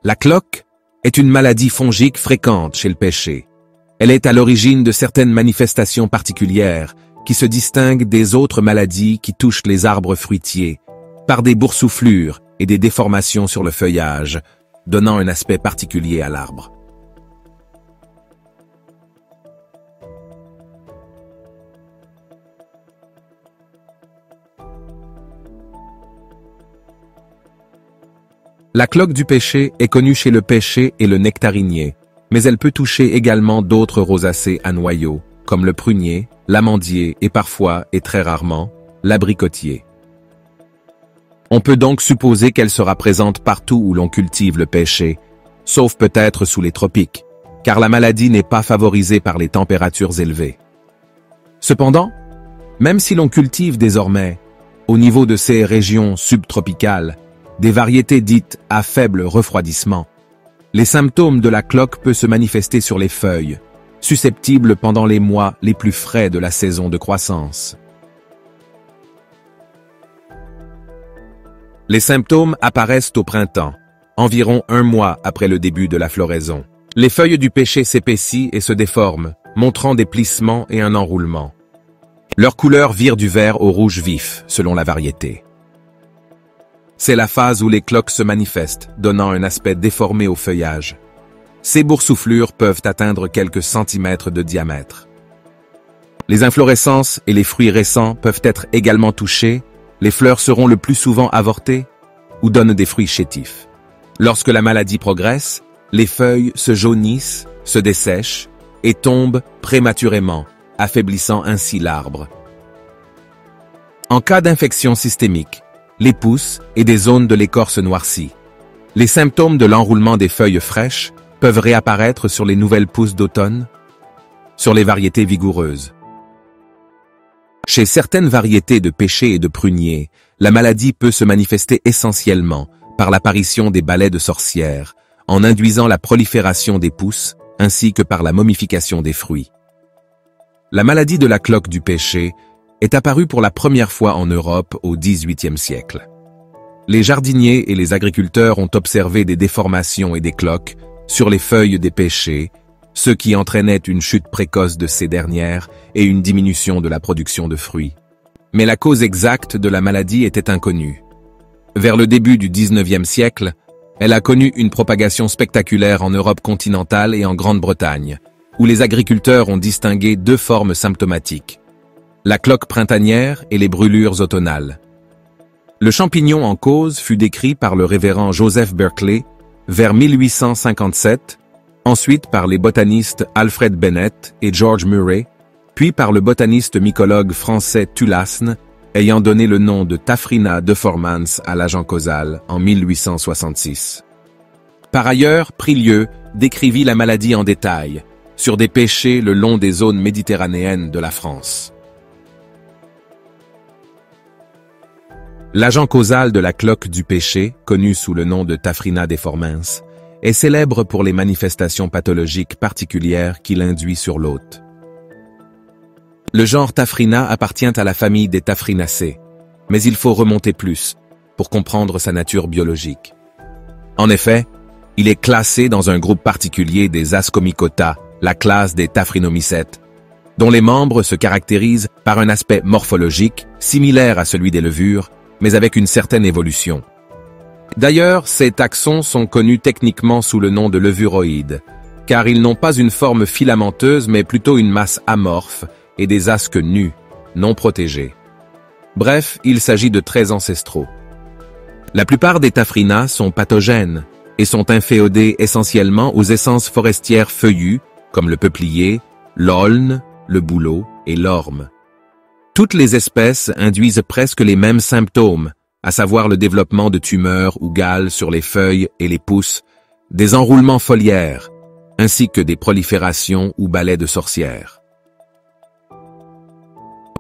La cloque est une maladie fongique fréquente chez le pêcher. Elle est à l'origine de certaines manifestations particulières qui se distinguent des autres maladies qui touchent les arbres fruitiers, par des boursouflures et des déformations sur le feuillage, donnant un aspect particulier à l'arbre. La cloque du pêcher est connue chez le pêcher et le nectarinier, mais elle peut toucher également d'autres rosacées à noyaux, comme le prunier, l'amandier et parfois, et très rarement, l'abricotier. On peut donc supposer qu'elle sera présente partout où l'on cultive le pêcher, sauf peut-être sous les tropiques, car la maladie n'est pas favorisée par les températures élevées. Cependant, même si l'on cultive désormais, au niveau de ces régions subtropicales, des variétés dites à faible refroidissement, les symptômes de la cloque peuvent se manifester sur les feuilles, susceptibles pendant les mois les plus frais de la saison de croissance. Les symptômes apparaissent au printemps, environ un mois après le début de la floraison. Les feuilles du pêcher s'épaississent et se déforment, montrant des plissements et un enroulement. Leur couleur vire du vert au rouge vif, selon la variété. C'est la phase où les cloques se manifestent, donnant un aspect déformé au feuillage. Ces boursouflures peuvent atteindre quelques centimètres de diamètre. Les inflorescences et les fruits récents peuvent être également touchés, les fleurs seront le plus souvent avortées ou donnent des fruits chétifs. Lorsque la maladie progresse, les feuilles se jaunissent, se dessèchent et tombent prématurément, affaiblissant ainsi l'arbre. En cas d'infection systémique, les pousses et des zones de l'écorce noircie. Les symptômes de l'enroulement des feuilles fraîches peuvent réapparaître sur les nouvelles pousses d'automne, sur les variétés vigoureuses. Chez certaines variétés de pêcher et de prunier, la maladie peut se manifester essentiellement par l'apparition des balais de sorcières, en induisant la prolifération des pousses, ainsi que par la momification des fruits. La maladie de la cloque du pêcher est apparue pour la première fois en Europe au XVIIIe siècle. Les jardiniers et les agriculteurs ont observé des déformations et des cloques sur les feuilles des pêchers, ce qui entraînait une chute précoce de ces dernières et une diminution de la production de fruits. Mais la cause exacte de la maladie était inconnue. Vers le début du XIXe siècle, elle a connu une propagation spectaculaire en Europe continentale et en Grande-Bretagne, où les agriculteurs ont distingué deux formes symptomatiques: la cloque printanière et les brûlures automnales. Le champignon en cause fut décrit par le révérend Joseph Berkeley vers 1857, ensuite par les botanistes Alfred Bennett et George Murray, puis par le botaniste mycologue français Tulasne, ayant donné le nom de Taphrina deformans à l'agent causal en 1866. Par ailleurs, Prilieu décrivit la maladie en détail, sur des pêchers le long des zones méditerranéennes de la France. L'agent causal de la cloque du pêcher, connu sous le nom de Taphrina deformans, est célèbre pour les manifestations pathologiques particulières qu'il induit sur l'hôte. Le genre Taphrina appartient à la famille des Taphrinacées, mais il faut remonter plus pour comprendre sa nature biologique. En effet, il est classé dans un groupe particulier des Ascomycota, la classe des Taphrinomycètes, dont les membres se caractérisent par un aspect morphologique similaire à celui des levures, mais avec une certaine évolution. D'ailleurs, ces taxons sont connus techniquement sous le nom de levuroïdes, car ils n'ont pas une forme filamenteuse mais plutôt une masse amorphe et des asques nus, non protégés. Bref, il s'agit de traits ancestraux. La plupart des Taphrina sont pathogènes et sont inféodés essentiellement aux essences forestières feuillues, comme le peuplier, l'aulne, le bouleau et l'orme. Toutes les espèces induisent presque les mêmes symptômes, à savoir le développement de tumeurs ou galles sur les feuilles et les pousses, des enroulements foliaires, ainsi que des proliférations ou balais de sorcières.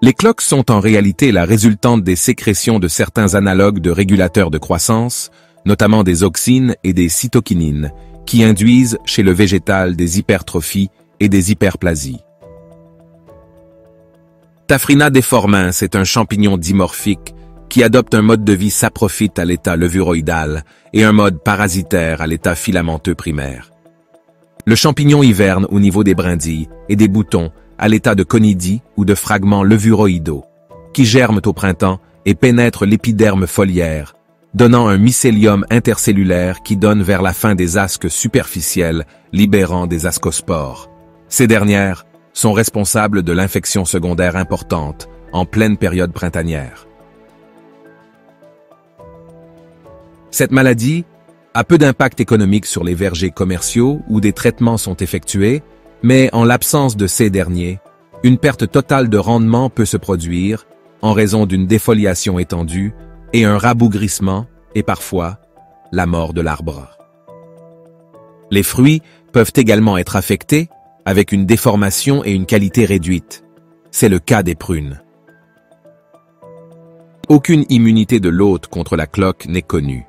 Les cloques sont en réalité la résultante des sécrétions de certains analogues de régulateurs de croissance, notamment des auxines et des cytokinines, qui induisent chez le végétal des hypertrophies et des hyperplasies. Taphrina deformans est un champignon dimorphique qui adoptent un mode de vie saprophyte à l'état levuroïdal et un mode parasitaire à l'état filamenteux primaire. Le champignon hiverne au niveau des brindilles et des boutons à l'état de conidie ou de fragments levuroïdaux, qui germent au printemps et pénètrent l'épiderme foliaire, donnant un mycélium intercellulaire qui donne vers la fin des asques superficielles, libérant des ascospores. Ces dernières sont responsables de l'infection secondaire importante en pleine période printanière. Cette maladie a peu d'impact économique sur les vergers commerciaux où des traitements sont effectués, mais en l'absence de ces derniers, une perte totale de rendement peut se produire en raison d'une défoliation étendue et un rabougrissement et parfois la mort de l'arbre. Les fruits peuvent également être affectés avec une déformation et une qualité réduite. C'est le cas des prunes. Aucune immunité de l'hôte contre la cloque n'est connue.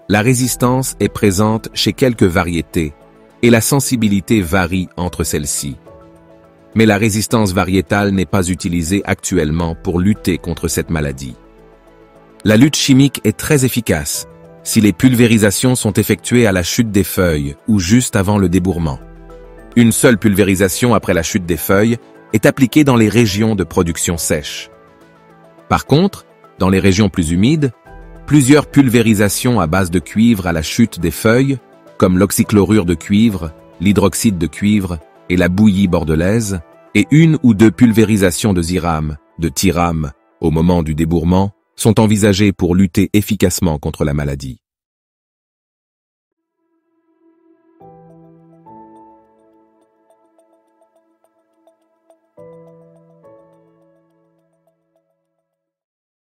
La résistance est présente chez quelques variétés et la sensibilité varie entre celles-ci. Mais la résistance variétale n'est pas utilisée actuellement pour lutter contre cette maladie. La lutte chimique est très efficace si les pulvérisations sont effectuées à la chute des feuilles ou juste avant le débourrement. Une seule pulvérisation après la chute des feuilles est appliquée dans les régions de production sèche. Par contre, dans les régions plus humides, plusieurs pulvérisations à base de cuivre à la chute des feuilles, comme l'oxychlorure de cuivre, l'hydroxyde de cuivre et la bouillie bordelaise, et une ou deux pulvérisations de zirame, de thirame, au moment du débourrement, sont envisagées pour lutter efficacement contre la maladie.